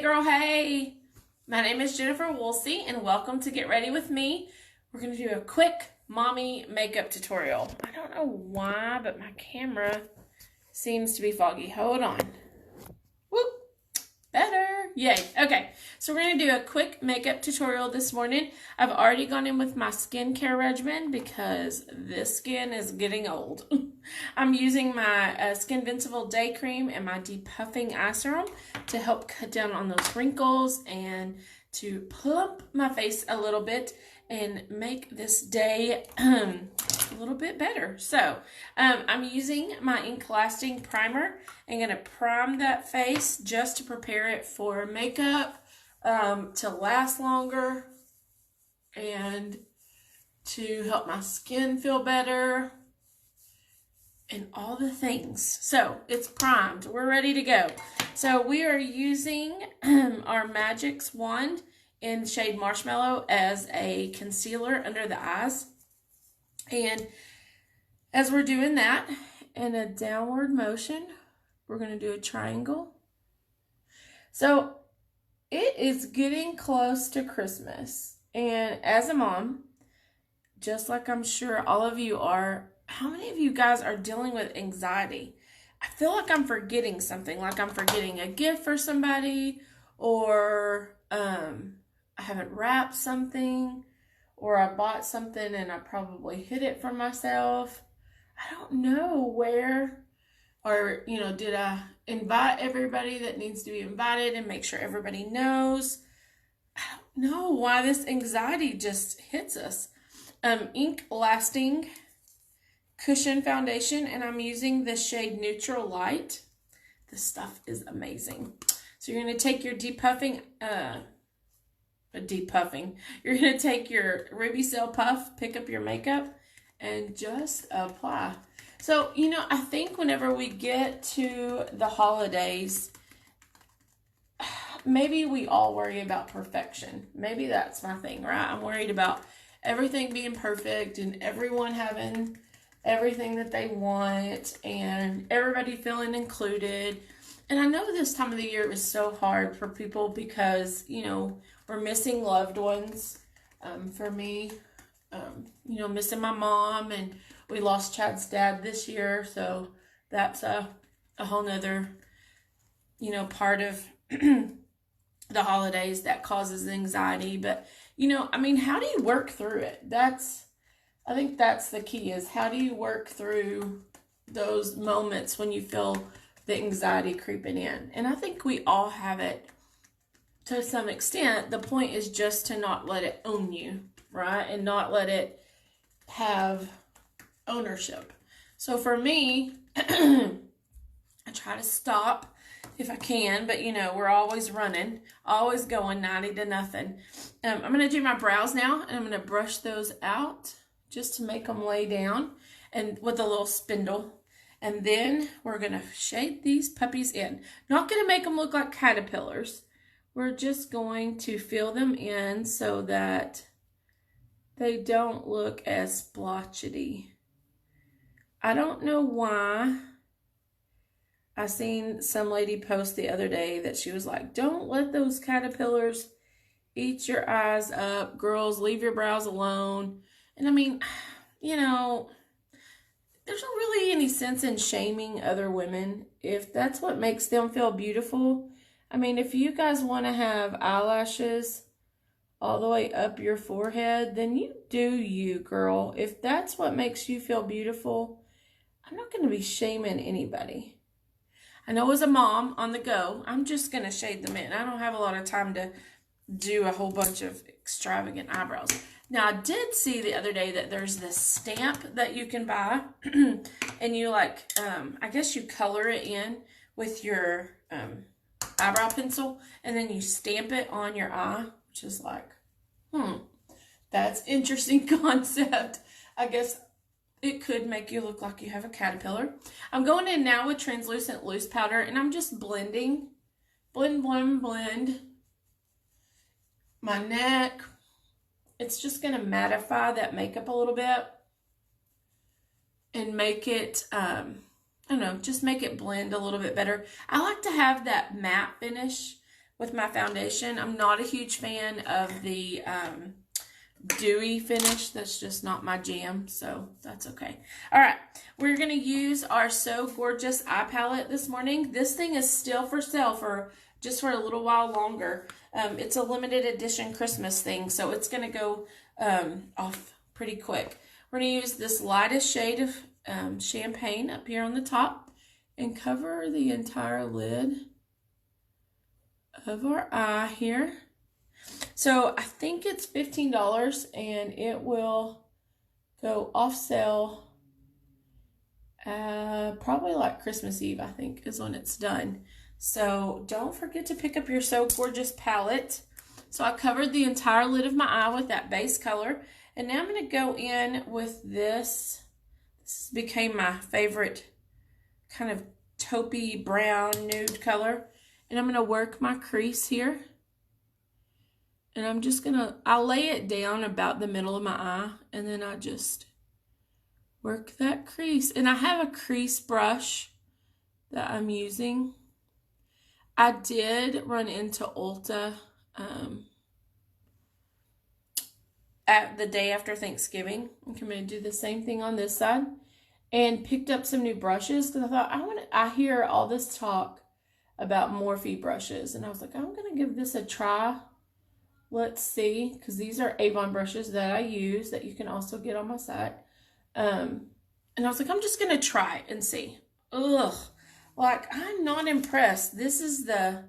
Hey girl, hey! My name is Jennifer Woolsey and welcome to Get Ready With Me. We're going to do a quick mommy makeup tutorial. I don't know why, but my camera seems to be foggy. Hold on. Whoop! Better! Yay! Okay, so we're going to do a quick makeup tutorial this morning. I've already gone in with my skincare regimen because this skin is getting old. I'm using my Skin Invincible Day Cream and my Depuffing Eye Serum to help cut down on those wrinkles and to plump my face a little bit and make this day a little bit better. So I'm using my Ink Lasting Primer. I'm going to prime that face just to prepare it for makeup to last longer and to help my skin feel better and all the things. So it's primed. We're ready to go. So we are using our Magix wand in shade Marshmallow as a concealer under the eyes. And as we're doing that, in a downward motion, we're going to do a triangle. So it is getting close to Christmas. And as a mom, just like I'm sure all of you are, how many of you guys are dealing with anxiety? I feel like I'm forgetting something, like I'm forgetting a gift for somebody, or I haven't wrapped something, or I bought something and I probably hid it from myself. I don't know where, or, did I invite everybody that needs to be invited and make sure everybody knows? I don't know why this anxiety just hits us. Ink Lasting Cushion Foundation, and I'm using the shade Neutral Light. This stuff is amazing. So you're going to take your you're going to take your Ruby Cell Puff, pick up your makeup, and just apply. So, I think whenever we get to the holidays, maybe we all worry about perfection. Maybe that's my thing, right? I'm worried about everything being perfect and everyone having everything that they want and everybody feeling included. And I know this time of the year is so hard for people because, we're missing loved ones. For me, missing my mom, and we lost Chad's dad this year. So that's a whole nother, part of the holidays that causes anxiety. But, how do you work through it? I think that's the key, is how do you work through those moments when you feel the anxiety creeping in? And I think we all have it to some extent. The point is just to not let it own you, right? And not let it have ownership. So for me, I try to stop if I can, but we're always running, always going 90 to nothing. I'm going to do my brows now, and I'm going to brush those out just to make them lay down, and with a little spindle. And then we're going to shade these puppies in. Not going to make them look like caterpillars. We're just going to fill them in so that they don't look as splotchy. I don't know why. I seen some lady post the other day that she was like, don't let those caterpillars eat your eyes up. Girls, leave your brows alone. And there's not really any sense in shaming other women if that's what makes them feel beautiful. If you guys want to have eyelashes all the way up your forehead, then you do you, girl. If that's what makes you feel beautiful, I'm not going to be shaming anybody. I know as a mom on the go, I'm just going to shade them in. I don't have a lot of time to do a whole bunch of extravagant eyebrows. Now, I did see the other day that there's this stamp that you can buy, and you I guess you color it in with your eyebrow pencil, and then you stamp it on your eye, which is like, that's interesting concept. I guess it could make you look like you have a caterpillar. I'm going in now with translucent loose powder, and I'm just blending, blend my neck. It's just going to mattify that makeup a little bit and make it, just make it blend a little bit better. I like to have that matte finish with my foundation. I'm not a huge fan of the dewy finish. That's just not my jam, so that's okay. All right, we're gonna use our So Gorgeous eye palette this morning. This thing is still for sale for just for a little while longer. It's a limited edition Christmas thing, so it's gonna go off pretty quick. We're gonna use this lightest shade of champagne up here on the top and cover the entire lid of our eye here. So I think it's $15 and it will go off sale probably like Christmas Eve, I think, is when it's done. So don't forget to pick up your So Gorgeous palette. So I covered the entire lid of my eye with that base color. And now I'm going to go in with this. This became my favorite kind of taupey brown nude color. And I'm going to work my crease here. And I'm just going to, I'll lay it down about the middle of my eye. And then I just work that crease. And I have a crease brush that I'm using. I did run into Ulta at the day after Thanksgiving. I'm going to do the same thing on this side. And picked up some new brushes because I thought, I hear all this talk about Morphe brushes. And I was like, I'm going to give this a try. Let's see, because these are AVON brushes that I use that you can also get on my site. And I was like, I'm just going to try it and see. Ugh. Like, I'm not impressed. This is the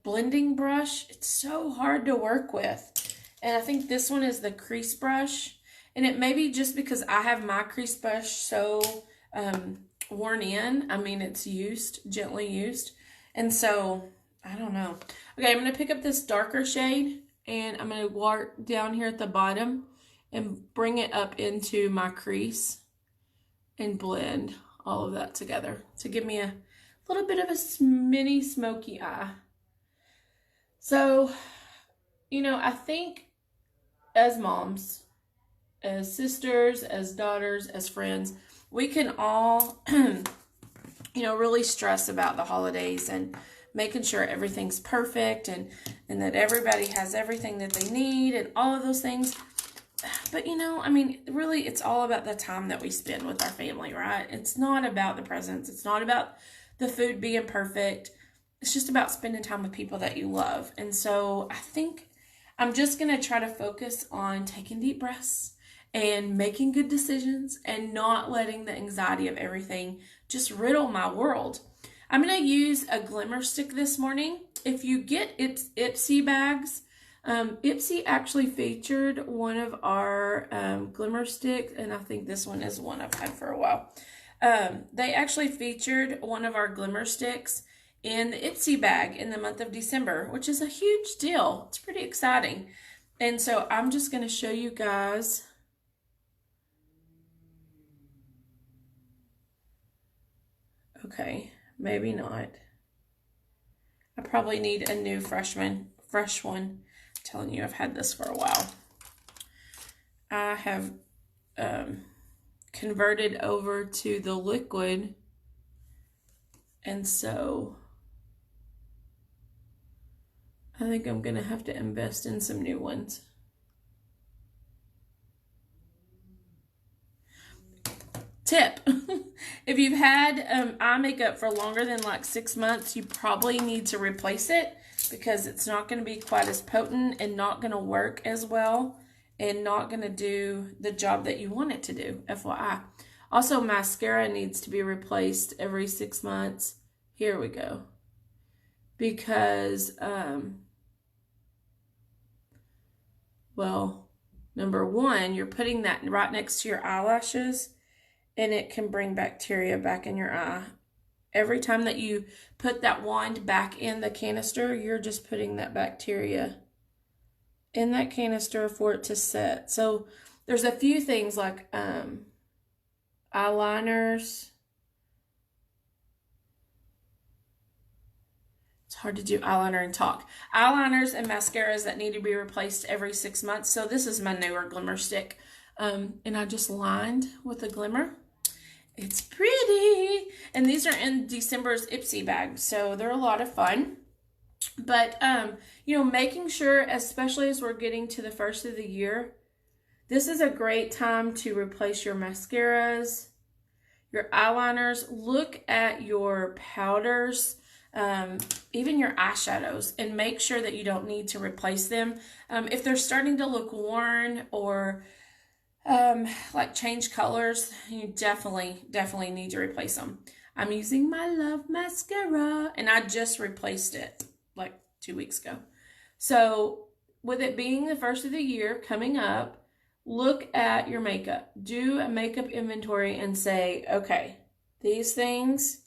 blending brush. It's so hard to work with. And I think this one is the crease brush. And it may be just because I have my crease brush so worn in. I mean, it's used, gently used. And so, I don't know. Okay, I'm going to pick up this darker shade. And I'm going to work down here at the bottom and bring it up into my crease. And blend all of that together to give me a little bit of a mini smoky eye. So, you know, I think as moms, as sisters, as daughters, as friends, we can all, you know, really stress about the holidays and making sure everything's perfect and that everybody has everything that they need and all of those things. But, you know, I mean, really, it's all about the time that we spend with our family, right? It's not about the presents. It's not about the food being perfect. It's just about spending time with people that you love. And so I think I'm just going to try to focus on taking deep breaths and making good decisions and not letting the anxiety of everything just riddle my world. I'm going to use a Glimmer stick this morning. If you get Ipsy bags, Ipsy actually featured one of our Glimmer sticks, and I think this one is one I've had for a while. They actually featured one of our Glimmer sticks in the Ipsy bag in the month of December, which is a huge deal. It's pretty exciting. And so I'm just going to show you guys. Okay, maybe not. I probably need a new fresh one. I'm telling you, I've had this for a while. I have converted over to the liquid, and so I think I'm going to have to invest in some new ones. Tip, if you've had eye makeup for longer than like 6 months, you probably need to replace it because it's not going to be quite as potent and not going to work as well and not going to do the job that you want it to do, FYI. Also, mascara needs to be replaced every 6 months. Here we go. Because, well, number one, you're putting that right next to your eyelashes, and it can bring bacteria back in your eye. Every time that you put that wand back in the canister, you're just putting that bacteria in that canister for it to set. So there's a few things like eyeliners. It's hard to do eyeliner and talk. Eyeliners and mascaras that need to be replaced every 6 months. So this is my newer Glimmer stick. And I just lined with a Glimmer. It's pretty. And these are in December's Ipsy bag, so they're a lot of fun. But, you know, making sure, especially as we're getting to the first of the year, this is a great time to replace your mascaras, your eyeliners. Look at your powders, even your eyeshadows, and make sure that you don't need to replace them. If they're starting to look worn or like change colors, you definitely need to replace them. I'm using my Love mascara, and I just replaced it like 2 weeks ago. So with it being the first of the year coming up, look at your makeup. Do a makeup inventory and say, okay, these things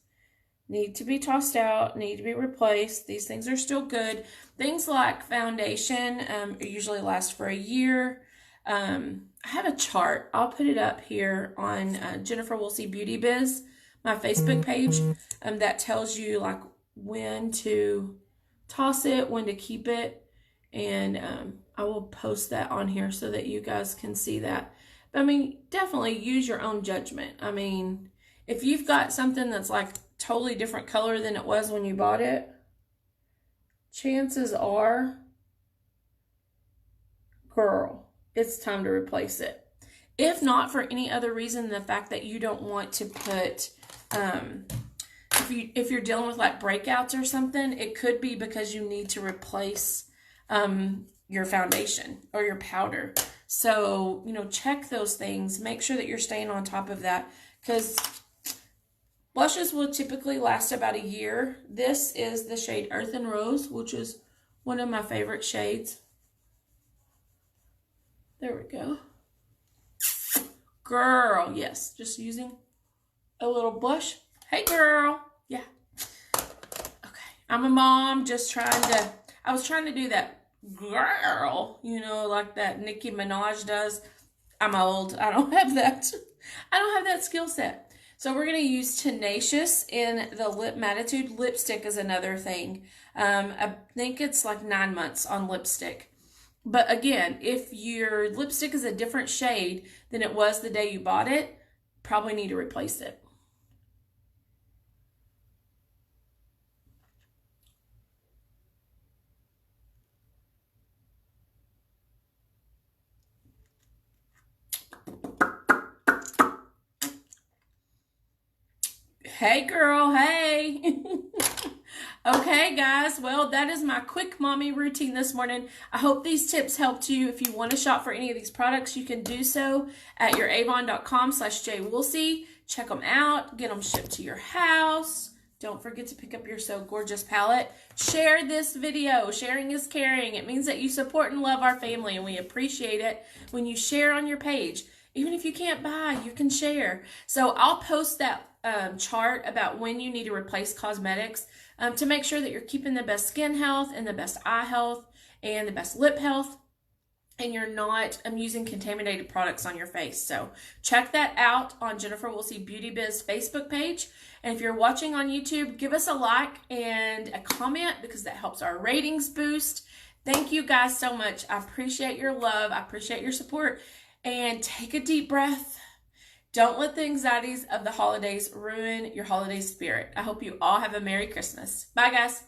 need to be tossed out, need to be replaced. These things are still good. Things like foundation usually last for a year. I have a chart. I'll put it up here on Jennifer Woolsey Beauty Biz, my Facebook page, that tells you like when to toss it, when to keep it, and I will post that on here so that you guys can see that. But I mean, definitely use your own judgment. I mean, if you've got something that's like totally different color than it was when you bought it, chances are, girl, it's time to replace it. If not for any other reason, the fact that you don't want to put, if you're dealing with like breakouts or something, it could be because you need to replace your foundation or your powder. So, you know, check those things. Make sure that you're staying on top of that, because blushes will typically last about a year. This is the shade Earth and Rose, which is one of my favorite shades. There we go. Girl, yes, just using a little blush. Hey, girl. Yeah. Okay. I'm a mom just I was trying to do that girl, you know, like that Nicki Minaj does. I'm old. I don't have that. I don't have that skill set. So we're going to use Tenacious in the Lip Mattitude. Lipstick is another thing. I think it's like 9 months on lipstick. But again, if your lipstick is a different shade than it was the day you bought it, probably need to replace it. Hey, girl, hey. Okay, guys, well, that is my quick mommy routine this morning. I hope these tips helped you. If you want to shop for any of these products, you can do so at your avon.com/jwoolsey. Check them out. Get them shipped to your house. Don't forget to pick up your So Gorgeous palette. Share this video. Sharing is caring. It means that you support and love our family, and we appreciate it when you share on your page. Even if you can't buy, you can share. So I'll post that chart about when you need to replace cosmetics to make sure that you're keeping the best skin health and the best eye health and the best lip health, and you're not using contaminated products on your face. So check that out on Jennifer Woolsey Beauty Biz Facebook page. And if you're watching on YouTube, give us a like and a comment, because that helps our ratings boost. Thank you guys so much. I appreciate your love. I appreciate your support. And take a deep breath. Don't let the anxieties of the holidays ruin your holiday spirit. I hope you all have a Merry Christmas. Bye, guys.